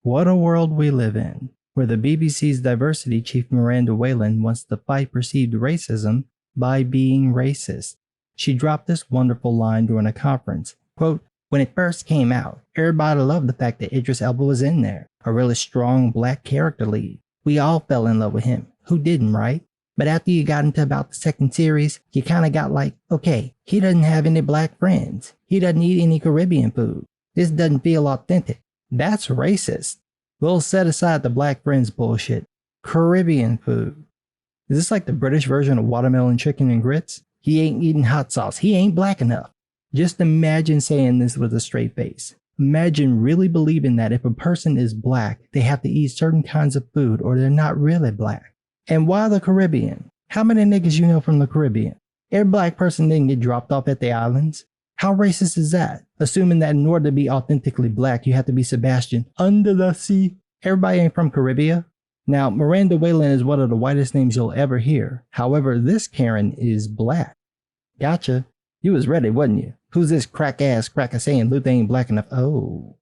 What a world we live in, where the BBC's diversity chief Miranda Whalen wants to fight perceived racism by being racist. She dropped this wonderful line during a conference, quote, "When it first came out, everybody loved the fact that Idris Elba was in there, a really strong black character lead. We all fell in love with him. Who didn't, right? But after you got into about the second series, you kinda got like, okay, he doesn't have any black friends. He doesn't eat any Caribbean food. This doesn't feel authentic." That's racist. We'll set aside the black friends bullshit. Caribbean food. Is this like the British version of watermelon chicken and grits? He ain't eating hot sauce. He ain't black enough. Just imagine saying this with a straight face. Imagine really believing that if a person is black, they have to eat certain kinds of food or they're not really black. And why the Caribbean? How many niggas you know from the Caribbean? Every black person didn't get dropped off at the islands. How racist is that? Assuming that in order to be authentically black, you have to be Sebastian under the sea. Everybody ain't from Caribbean. Now, Miranda Whalen is one of the whitest names you'll ever hear. However, this Karen is black. Gotcha. You was ready, wasn't you? Who's this crack-ass cracker saying Luther ain't black enough? Oh.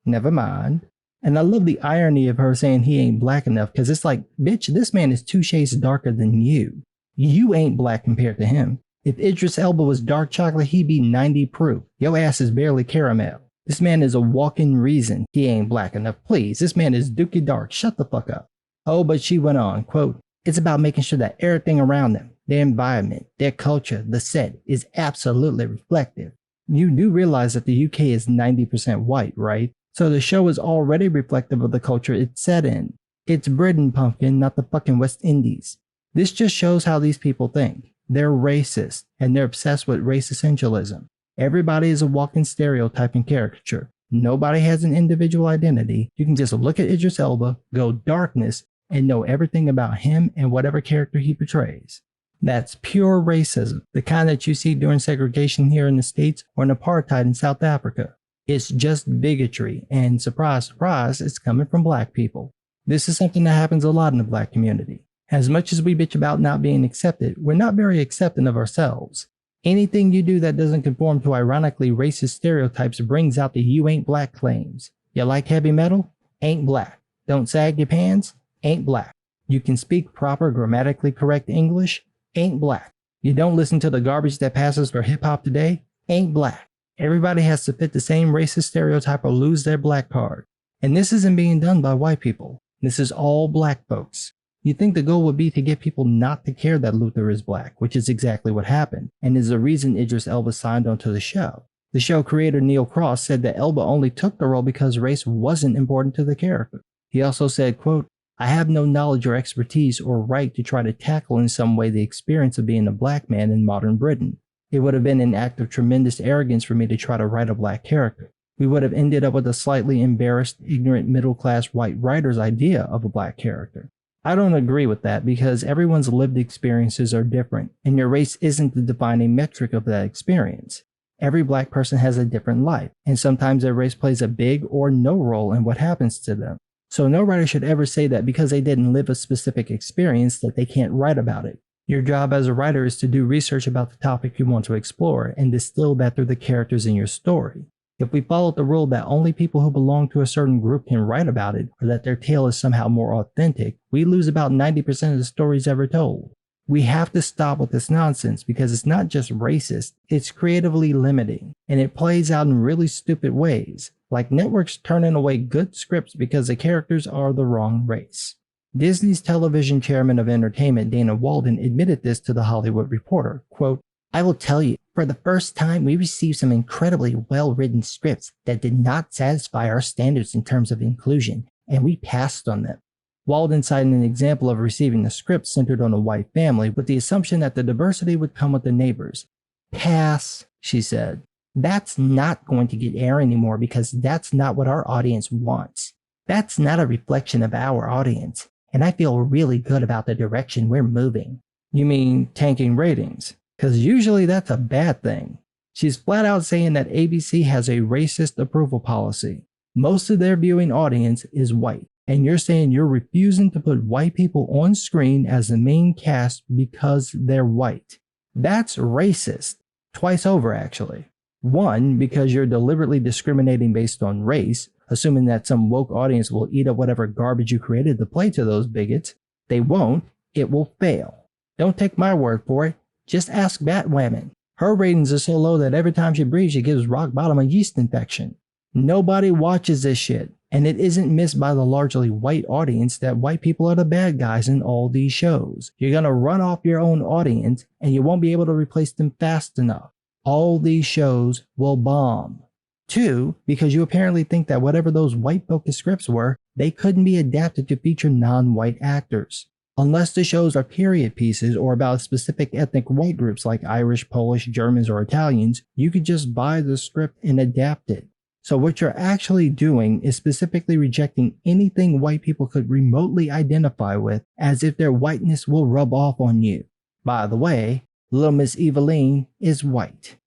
Never mind. And I love the irony of her saying he ain't black enough, because it's like, bitch, this man is 2 shades darker than you. You ain't black compared to him. If Idris Elba was dark chocolate, he'd be 90 proof. Your ass is barely caramel. This man is a walking reason he ain't black enough. Please, this man is dookie dark. Shut the fuck up. Oh, but she went on, quote, "It's about making sure that everything around them, their environment, their culture, the set, is absolutely reflective." You do realize that the UK is 90% white, right? So the show is already reflective of the culture it's set in. It's Britain, pumpkin, not the fucking West Indies. This just shows how these people think. They're racist, and they're obsessed with race essentialism. Everybody is a walking stereotype and caricature. Nobody has an individual identity. You can just look at Idris Elba, go darkness, and know everything about him and whatever character he portrays. That's pure racism, the kind that you see during segregation here in the States or in apartheid in South Africa. It's just bigotry, and surprise, surprise, it's coming from black people. This is something that happens a lot in the black community. As much as we bitch about not being accepted, we're not very accepting of ourselves. Anything you do that doesn't conform to ironically racist stereotypes brings out the "you ain't black" claims. You like heavy metal? Ain't black. Don't sag your pants? Ain't black. You can speak proper grammatically correct English? Ain't black. You don't listen to the garbage that passes for hip hop today? Ain't black. Everybody has to fit the same racist stereotype or lose their black card. And this isn't being done by white people. This is all black folks. You'd think the goal would be to get people not to care that Luther is black, which is exactly what happened, and is the reason Idris Elba signed onto the show. The show creator Neil Cross said that Elba only took the role because race wasn't important to the character. He also said, quote, "I have no knowledge or expertise or right to try to tackle in some way the experience of being a black man in modern Britain. It would have been an act of tremendous arrogance for me to try to write a black character. We would have ended up with a slightly embarrassed, ignorant, middle-class white writer's idea of a black character. I don't agree with that because everyone's lived experiences are different, and your race isn't the defining metric of that experience. Every black person has a different life, and sometimes their race plays a big or no role in what happens to them. So no writer should ever say that because they didn't live a specific experience that they can't write about it. Your job as a writer is to do research about the topic you want to explore and distill that through the characters in your story. If we followed the rule that only people who belong to a certain group can write about it, or that their tale is somehow more authentic, we lose about 90% of the stories ever told. We have to stop with this nonsense because it's not just racist, it's creatively limiting, and it plays out in really stupid ways, like networks turning away good scripts because the characters are the wrong race. Disney's television chairman of entertainment, Dana Walden, admitted this to The Hollywood Reporter, quote, "I will tell you, for the first time we received some incredibly well-written scripts that did not satisfy our standards in terms of inclusion, and we passed on them." Walden cited an example of receiving a script centered on a white family with the assumption that the diversity would come with the neighbors. "Pass," she said. "That's not going to get air anymore because that's not what our audience wants. That's not a reflection of our audience, and I feel really good about the direction we're moving." You mean tanking ratings? Because usually that's a bad thing. She's flat out saying that ABC has a racist approval policy. Most of their viewing audience is white, and you're saying you're refusing to put white people on screen as the main cast because they're white. That's racist. Twice over, actually. One, because you're deliberately discriminating based on race, assuming that some woke audience will eat up whatever garbage you created to play to those bigots. They won't. It will fail. Don't take my word for it. Just ask Batwoman. Her ratings are so low that every time she breathes, she gives rock bottom a yeast infection. Nobody watches this shit, and it isn't missed by the largely white audience that white people are the bad guys in all these shows. You're gonna run off your own audience, and you won't be able to replace them fast enough. All these shows will bomb. 2, because you apparently think that whatever those white-focused scripts were, they couldn't be adapted to feature non-white actors. Unless the shows are period pieces or about specific ethnic white groups like Irish, Polish, Germans, or Italians, you could just buy the script and adapt it. So what you're actually doing is specifically rejecting anything white people could remotely identify with, as if their whiteness will rub off on you. By the way, Little Miss Eveline is white.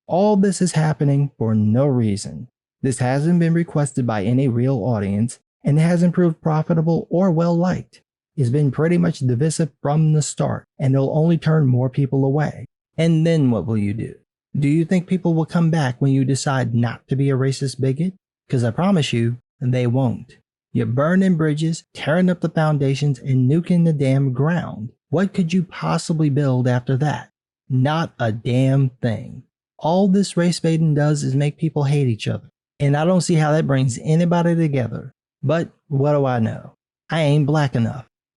All this is happening for no reason. This hasn't been requested by any real audience, and it hasn't proved profitable or well liked. It's been pretty much divisive from the start, and it'll only turn more people away. And then what will you do? Do you think people will come back when you decide not to be a racist bigot? Because I promise you, they won't. You're burning bridges, tearing up the foundations, and nuking the damn ground. What could you possibly build after that? Not a damn thing. All this race baiting does is make people hate each other. And I don't see how that brings anybody together. But what do I know? I ain't black enough.